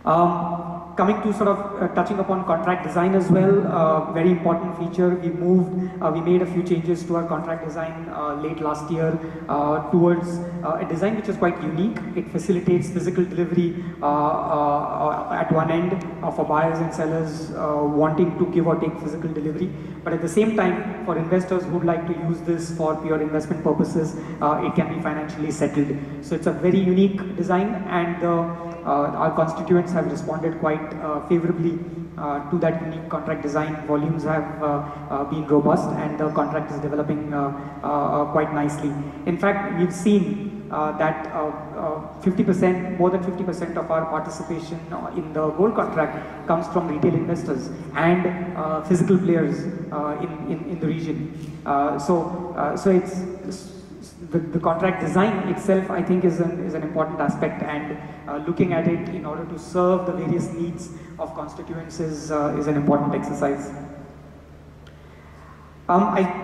Coming to sort of touching upon contract design as well, very important feature. We made a few changes to our contract design late last year towards a design which is quite unique. It facilitates physical delivery at one end for buyers and sellers wanting to give or take physical delivery. But at the same time, for investors who would like to use this for pure investment purposes, it can be financially settled. So it's a very unique design, and our constituents have responded quite favorably to that unique contract design. Volumes have been robust, and the contract is developing quite nicely. In fact, we've seen that 50%, more than 50% of our participation in the gold contract comes from retail investors and physical players in the region. So it's the contract design itself, I think, is an important aspect, and looking at it in order to serve the various needs of constituents is an important exercise.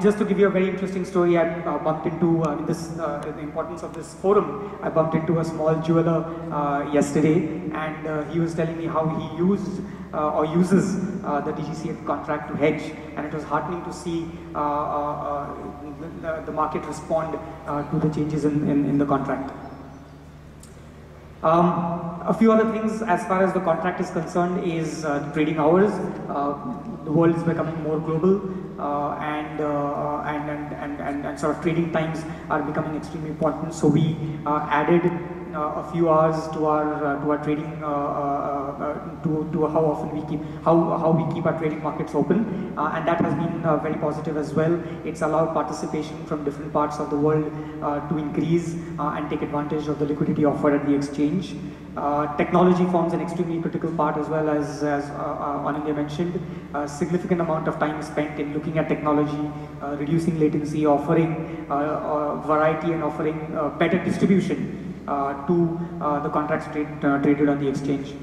Just to give you a very interesting story, I bumped into the importance of this forum. I bumped into a small jeweler yesterday, and he was telling me how he used or uses the DGCX contract to hedge, and it was heartening to see the market respond to the changes in the contract. A few other things as far as the contract is concerned is trading hours. The world is becoming more global, and sort of trading times are becoming extremely important. So we added a few hours to our trading, to how often we keep our trading markets open, and that has been very positive as well. It's allowed participation from different parts of the world to increase and take advantage of the liquidity offered at the exchange. Technology forms an extremely critical part, as well as Anindya mentioned. A significant amount of time is spent in looking at technology, reducing latency, offering variety, and offering better distribution to the contracts traded on the exchange.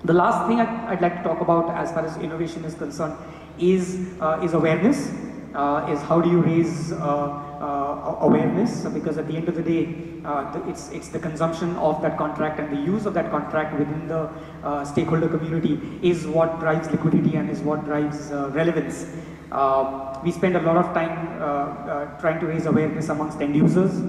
The last thing I'd like to talk about as far as innovation is concerned is awareness. Is how do you raise awareness, because at the end of the day, it's the consumption of that contract and the use of that contract within the stakeholder community is what drives liquidity and is what drives relevance. We spend a lot of time trying to raise awareness amongst end users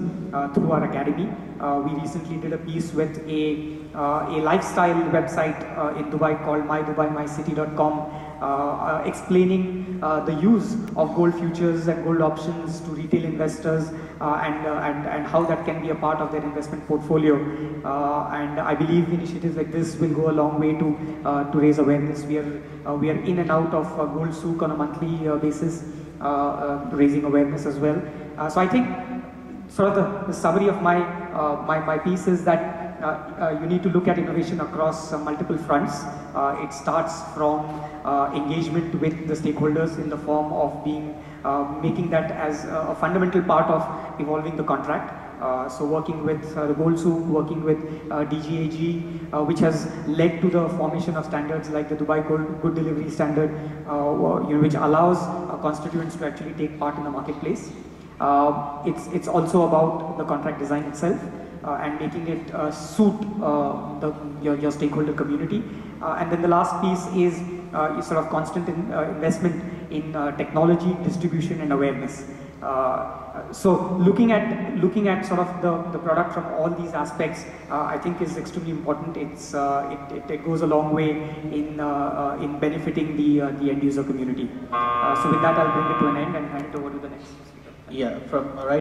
through our academy. We recently did a piece with a lifestyle website in Dubai called mydubaimycity.com, explaining the use of gold futures and gold options to retail investors, and how that can be a part of their investment portfolio. And I believe initiatives like this will go a long way to raise awareness. We are in and out of gold souk on a monthly basis, raising awareness as well. So I think sort of the summary of my piece is that you need to look at innovation across multiple fronts. It starts from engagement with the stakeholders in the form of making that as a fundamental part of evolving the contract. So working with the Gold Souk, working with DGAG, which has led to the formation of standards like the Dubai Good Delivery Standard, which allows constituents to actually take part in the marketplace. It's also about the contract design itself, and making it suit your stakeholder community. And then the last piece is sort of constant investment in technology, distribution, and awareness. So looking at sort of the product from all these aspects, I think is extremely important. It goes a long way in benefiting the end user community. So with that, I'll bring it to an end and hand it over to the next speaker. Yeah, from right.